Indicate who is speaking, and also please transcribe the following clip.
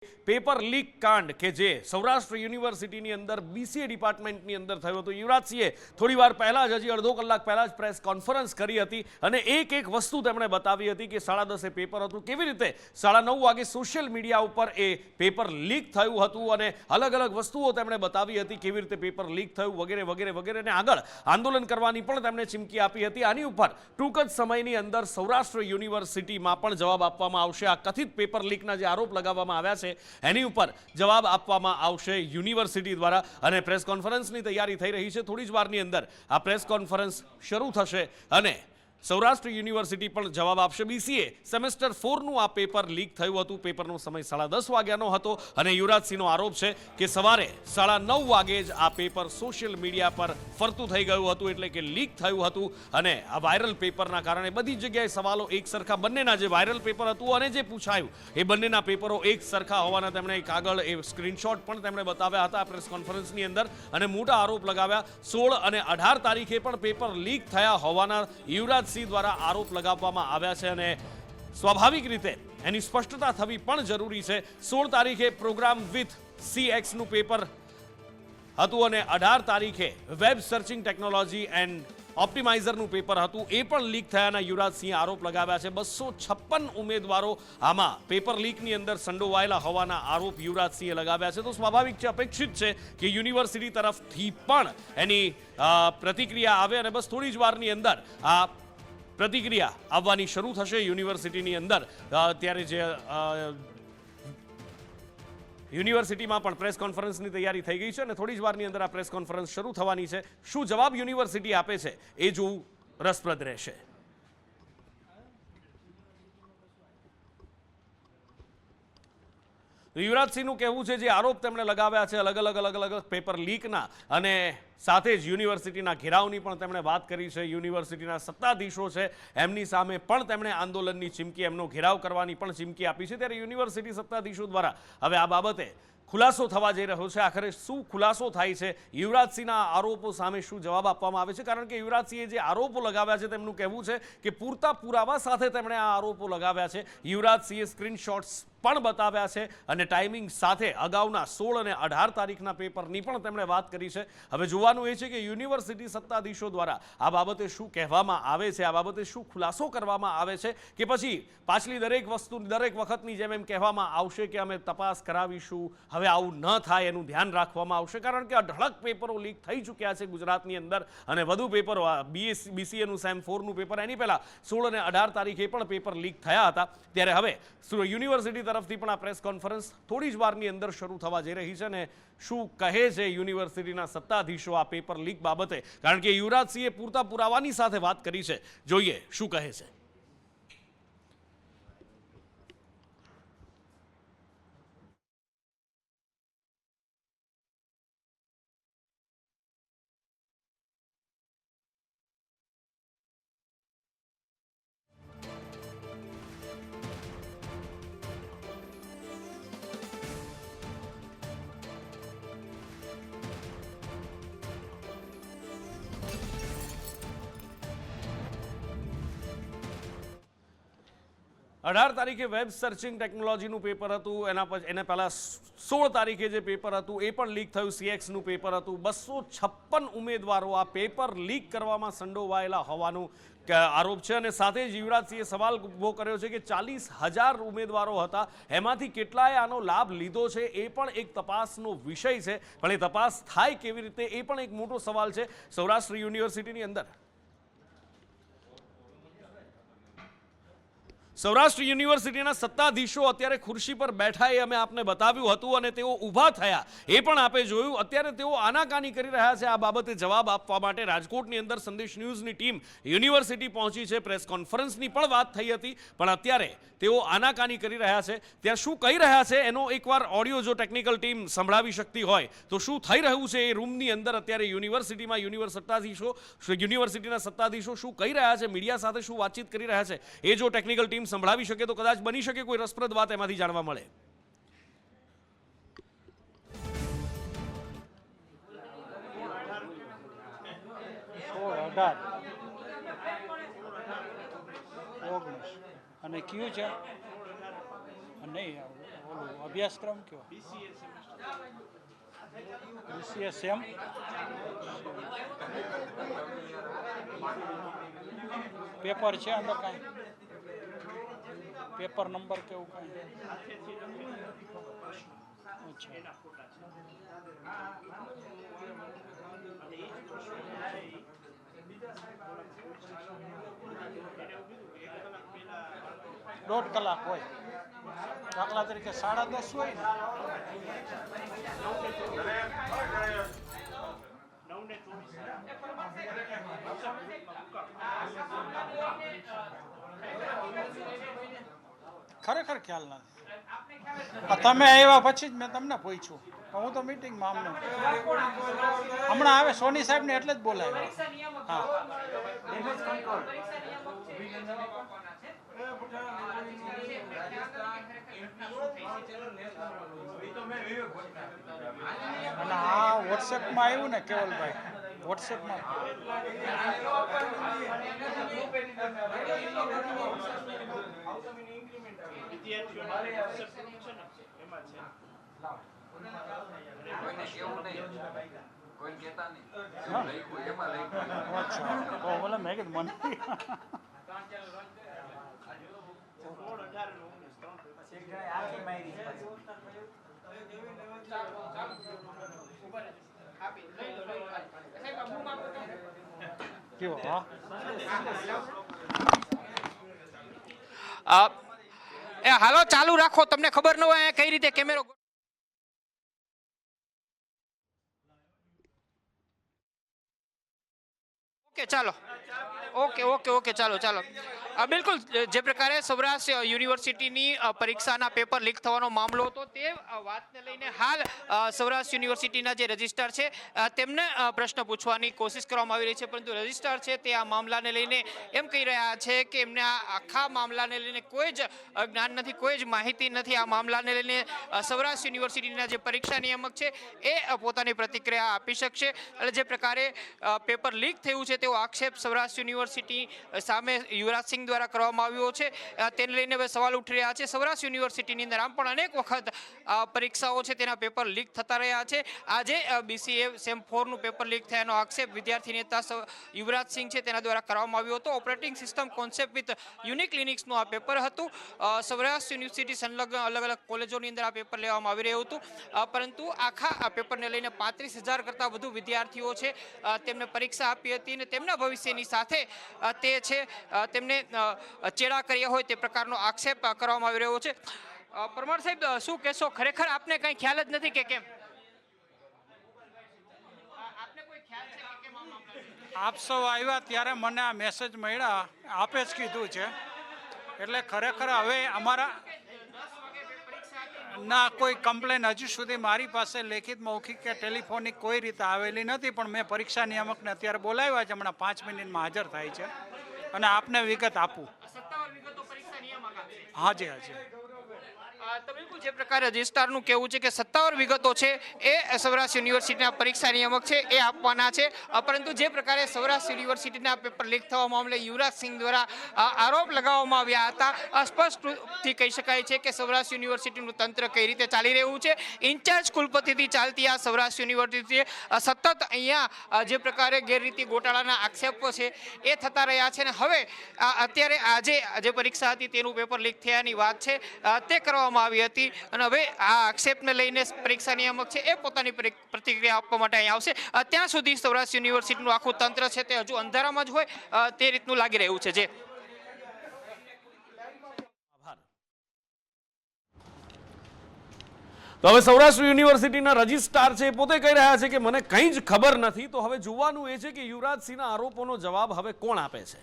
Speaker 1: Paper leak કાંડ કે જે સૌરાષ્ટ્ર યુનિવર્સિટીની અંદર બીસીએ ડિપાર્ટમેન્ટની અંદર થયું હતું. યુવરાજસિંહે થોડીવાર પહેલા જ હજી અડધો કલાક પહેલા જ પ્રેસ કોન્ફરન્સ કરી હતી અને એક વસ્તુ તેમણે બતાવી હતી કે 10:30 પેપર હતું, કેવી રીતે 9:30 વાગે સોશિયલ મીડિયા ઉપર એ પેપર લીક થયું હતું અને અલગ અલગ વસ્તુઓ તેમણે બતાવી હતી, કેવી રીતે પેપર લીક થયું વગેરે વગેરે વગેરે, અને આગળ આંદોલન કરવાની પણ તેમણે ચીમકી આપી હતી. આની ઉપર ટૂંક જ સમયની અંદર સૌરાષ્ટ્ર યુનિવર્સિટીમાં પણ જવાબ આપવામાં આવશે. આ કથિત પેપર લીકના જે આરોપ લગાવવામાં આવ્યા છે એની ઉપર જવાબ આપવામાં આવશે યુનિવર્સિટી દ્વારા અને પ્રેસ કોન્ફરન્સની તૈયારી થઈ રહી છે. થોડી જ વારની અંદર આ પ્રેસ કોન્ફરન્સ શરૂ થશે અને સૌરાષ્ટ્ર યુનિવર્સિટી પણ જવાબ આપશે. બીસીએ સેમેસ્ટર 4નું આ પેપર લીક થયું હતું. પેપરનો સમય 10:30 વાગ્યાનો હતો અને યુવરાજસિંહનો આરોપ છે કે સવારે 9:30 વાગે જ આ પેપર સોશિયલ મીડિયા પર ફરતું થઈ ગયું હતું, એટલે કે લીક થયું હતું અને આ વાયરલ પેપરના કારણે બધી જગ્યાએ સવાલો એક સરખા, બંનેના જે વાયરલ પેપર હતું અને જે પૂછાયું એ બંનેના પેપરો એક સરખા હોવાના તેમણે એક આગળ એ સ્ક્રીનશોટ પણ તેમણે બતાવ્યા હતા પ્રેસ કોન્ફરન્સની અંદર અને મોટા આરોપ લગાવ્યા. 16 અને 18 તારીખે પણ પેપર લીક થયા હોવાના યુવરાજ દ્વારા આરોપ લગાવવામાં આવ્યા છે અને સ્વાભાવિક રીતે એની સ્પષ્ટતા થવી પણ જરૂરી છે. 16 તારીખે પ્રોગ્રામ વિથ CX નું પેપર હતું અને 18 તારીખે વેબ સર્ચિંગ ટેકનોલોજી એન્ડ ઓપ્ટિમાઇઝરનું પેપર હતું, એ પણ લીક થયાના યુવરાજસિંહે આરોપ લગાવ્યા છે. 256 ઉમેદવારો આમાં પેપર લીકની અંદર સંડોવાયેલા હોવાના આરોપ યુવરાજસિંહે લગાવ્યા છે. તો સ્વાભાવિક છે, અપેક્ષિત છે કે યુનિવર્સિટી તરફથી પણ એની પ્રતિક્રિયા આવે અને બસ થોડી જ વારની અંદર આ પ્રતિક્રિયા આવવાની શરૂ થશે યુનિવર્સિટીની અંદર. ત્યારે જે યુનિવર્સિટીમાં પણ પ્રેસ કોન્ફરન્સની તૈયારી થઈ ગઈ છે અને થોડી જ વારની અંદર આ પ્રેસ કોન્ફરન્સ શરૂ થવાની છે. શું જવાબ યુનિવર્સિટી આપે છે એ જોવું રસપ્રદ રહેશે. યુવરાજસિંહનું કહેવું છે જે આરોપ તેમણે લગાવ્યા છે અલગ અલગ પેપર લીકના અને સાથે જ યુનિવર્સિટીના ઘેરાવની પણ તેમણે વાત કરી છે. યુનિવર્સિટીના સત્તાધીશો છે એમની સામે પણ તેમણે આંદોલનની ચીમકી, એમનો ઘેરાવ કરવાની પણ ચીમકી આપી છે. ત્યારે યુનિવર્સિટી સત્તાધીશો દ્વારા હવે આ બાબતે ખુલાસો થવા જઈ રહ્યો છે. આખરે શું ખુલાસો થાય છે, યુવરાજસિંહના આરોપો સામે શું જવાબ આપવામાં આવે છે, કારણ કે યુવરાજસિંહે જે આરોપો લગાવ્યા છે તેમનું કહેવું છે કે પૂરતા પુરાવા સાથે તેમણે આ આરોપો લગાવ્યા છે. યુવરાજસિંહે સ્ક્રીનશોટ્સ પણ બતાવ્યા છે અને ટાઈમિંગ સાથે અગાઉના 16 અને 18 તારીખના પેપરની પણ તેમણે વાત કરી છે. હવે જોવાનું એ છે કે યુનિવર્સિટી સત્તાધીશો દ્વારા આ બાબતે શું કહેવામાં આવે છે, આ બાબતે શું ખુલાસો કરવામાં આવે છે કે પછી પાછલી દરેક વસ્તુ દરેક વખતની જેમ એમ કહેવામાં આવશે કે અમે તપાસ કરાવીશું, હવે આવું ન થાય એનું ધ્યાન રાખવામાં આવશે, કારણ કે અઢળક પેપરો લીક થઈ ચૂક્યા છે ગુજરાતની અંદર અને વધુ પેપરો બીસીએનું સેમ 4નું પેપર એની પહેલાં 16 અને 18 તારીખે પણ પેપર લીક થયા હતા. ત્યારે હવે યુનિવર્સિટી તરફથી પણ આ પ્રેસ કોન્ફરન્સ થોડી જ વારની અંદર શરૂ થવા જઈ રહી છે અને શું કહે છે યુનિવર્સિટીના સત્તાધીશો આ પેપર લીક બાબતે, કારણ કે યુવરાજસિંહે પૂરતા પુરાવાની સાથે વાત કરી છે. જોઈએ શું કહે છે. અઢાર તારીખે વેબ સર્ચિંગ ટેકનોલોજીનું પેપર હતું, એને પહેલાં 16 તારીખે જે પેપર હતું એ પણ લીક થયું, CXનું પેપર હતું. 256 ઉમેદવારો આ પેપર લીક કરવામાં સંડોવાયેલા હોવાનું આરોપ છે અને સાથે જ યુવરાજસિંહે સવાલ ઊભો કર્યો છે કે 40,000 ઉમેદવારો હતા, એમાંથી કેટલાએ આનો લાભ લીધો છે એ પણ એક તપાસનો વિષય છે. પણ એ તપાસ થાય કેવી રીતે એ પણ એક મોટો સવાલ છે સૌરાષ્ટ્ર યુનિવર્સિટીની અંદર. સૌરાષ્ટ્ર યુનિવર્સિટીના સત્તાધીશો અત્યારે ખુરશી પર બેઠા એ અમે આપને બતાવ્યું હતું અને તેઓ ઊભા થયા એ પણ આપે જોયું. અત્યારે તેઓ આનાકાની કરી રહ્યા છે આ બાબતે જવાબ આપવા માટે. રાજકોટની અંદર સંદેશ ન્યૂઝની ટીમ યુનિવર્સિટી પહોંચી છે, પ્રેસ કોન્ફરન્સની પણ વાત થઈ હતી, પણ અત્યારે તેઓ આનાકાની કરી રહ્યા છે. ત્યાં શું કહી રહ્યા છે એનો એકવાર ઓડિયો જો ટેકનિકલ ટીમ સંભળાવી શકતી હોય તો શું થઈ રહ્યું છે એ રૂમની અંદર અત્યારે યુનિવર્સિટીમાં યુનિવર્સિટીના સત્તાધીશો શું કહી રહ્યા છે, મીડિયા સાથે શું વાતચીત કરી રહ્યા છે, એ જો ટેકનિકલ ટીમ સંભળાવી શકે તો કદાચ બની શકે કોઈ રસપ્રદ વાત એમાંથી જાણવા મળે.
Speaker 2: અને કયું છે નહીં અભ્યાસક્રમ કયો? BCA same. પેપર છે અંદર કાંઈ? પેપર નંબર કેવું કાંઈ? અચ્છા. દોઢ કલાક હોય, દાખલા તરીકે 10:30 હોય ને. ખરેખર ખ્યાલ નથી. તમે આવ્યા પછી જ મેં તમને પૂછ્યું. હું તો મીટિંગમાં હમણાં આવે સોની સાહેબ ને એટલે જ બોલાવ્યો. હા, અને આ વોટ્સએપમાં આવ્યું ને કેવલભાઈ, વોટ્સએપમાં અચ્છા. બોલે મેં કીધું મને કેવો.
Speaker 3: હા, હાલો ચાલુ રાખો. તમને ખબર ન હોય કઈ રીતે કેમેરો. ઓકે ચાલો, ઓકે ચાલો. બિલકુલ જે પ્રકારે સૌરાષ્ટ્ર યુનિવર્સિટીની પરીક્ષાના પેપર લીક થવાનો મામલો હતો તે વાતને લઈને હાલ સૌરાષ્ટ્ર યુનિવર્સિટીના જે રજિસ્ટ્રાર છે તેમને પ્રશ્ન પૂછવાની કોશિશ કરવામાં આવી રહી છે, પરંતુ રજિસ્ટ્રાર છે તે આ મામલાને લઈને એમ કહી રહ્યા છે કે એમને આ આખા મામલાને લઈને કોઈ જ જ્ઞાન નથી, કોઈ જ માહિતી નથી. આ મામલાને લઈને સૌરાષ્ટ્ર યુનિવર્સિટીના જે પરીક્ષા નિયામક છે એ પોતાની પ્રતિક્રિયા આપી શકશે. એટલે જે પ્રકારે પેપર લીક થયું છે તેવો આક્ષેપ સૌરાષ્ટ્ર યુનિવર્સિટી સામે યુવરાજસિંહ દ્વારા કરવામાં આવ્યો છે, તેને લઈને હવે સવાલ ઉઠી રહ્યા છે. સૌરાષ્ટ્ર યુનિવર્સિટીની અંદર આમ પણ અનેક વખત પરીક્ષાઓ છે તેના પેપર લીક થતા રહ્યા છે. આજે BCA સેમ 4 નું પેપર લીક થયાનો આક્ષેપ વિદ્યાર્થી નેતા યુવરાજસિંહ છે તેના દ્વારા કરવામાં આવ્યો હતો. Operating system concept with Unix લિનિક્સનું આ પેપર હતું. સૌરાષ્ટ્ર યુનિવર્સિટી સંલગ્ન અલગ અલગ કોલેજોની અંદર આ પેપર લેવામાં આવી રહ્યું હતું, પરંતુ આખા આ પેપરને લઈને 35,000 કરતાં વધુ વિદ્યાર્થીઓ છે તેમને પરીક્ષા આપી હતી અને તેમના ભવિષ્યની સાથે તે છે તેમને ચેડા કર્યા હોય તે પ્રકારનો આક્ષેપ કરવામાં આવી રહ્યો છે. પરમાર સાહેબ શું કહેશો? ખરેખર આપને કંઈ ખ્યાલ જ નથી કે કેમ? આપને કોઈ ખ્યાલ છે કે કેમ આ મામલો?
Speaker 2: આપ સૌ આવ્યા ત્યારે મને આ મેસેજ મળ્યા, આપે જ કીધું છે. એટલે ખરેખર હવે અમારા ના કોઈ કમ્પ્લેન હજુ સુધી મારી પાસે લેખિત, મૌખિક કે ટેલિફોનિક કોઈ રીતે આવેલી નથી, પણ મેં પરીક્ષા નિયામકને અત્યારે બોલાવ્યા છે, હમણાં 5 મિનિટમાં હાજર થાય છે અને આપને વિગત આપું. હાજી.
Speaker 3: તો બિલકુલ જે પ્રકારે રજિસ્ટ્રારનું કહેવું છે કે 57 વિગતો છે એ સૌરાષ્ટ્ર યુનિવર્સિટીના પરીક્ષા નિયામક છે એ આપવાના છે, પરંતુ જે પ્રકારે સૌરાષ્ટ્ર યુનિવર્સિટીના પેપર લીક થવા મામલે યુવરાજસિંહ દ્વારા આરોપ લગાવવામાં આવ્યા હતા, સ્પષ્ટથી કહી શકાય છે કે સૌરાષ્ટ્ર યુનિવર્સિટીનું તંત્ર કઈ રીતે ચાલી રહ્યું છે. ઇન્ચાર્જ કુલપતિથી ચાલતી આ સૌરાષ્ટ્ર યુનિવર્સિટી સતત અહીંયા જે પ્રકારે ગેરરીતિ ગોટાળાના આક્ષેપો છે એ થતા રહ્યા છે, અને હવે અત્યારે આજે જે પરીક્ષા હતી તેનું પેપર લીક થયાની વાત છે તે કરવામાં આવી હતી, અને હવે આ આક્ષેપને લઈને પરીક્ષા નિયામક છે એ પોતાની પ્રતિક્રિયા આપવા માટે અહીં આવશે. ત્યાં સુધી સૌરાષ્ટ્ર યુનિવર્સિટીનું આખું તંત્ર છે તે હજુ અંધારામાં જ હોય તે રીતનું લાગી રહ્યું છે.
Speaker 1: તો હવે સૌરાષ્ટ્ર યુનિવર્સિટીના રજિસ્ટ્રાર છે એ પોતે કહી રહ્યા છે કે મને કંઈ જ ખબર નથી. તો હવે જોવાનું એ છે કે યુવરાજસિંહના આરોપોનો જવાબ હવે કોણ આપે છે.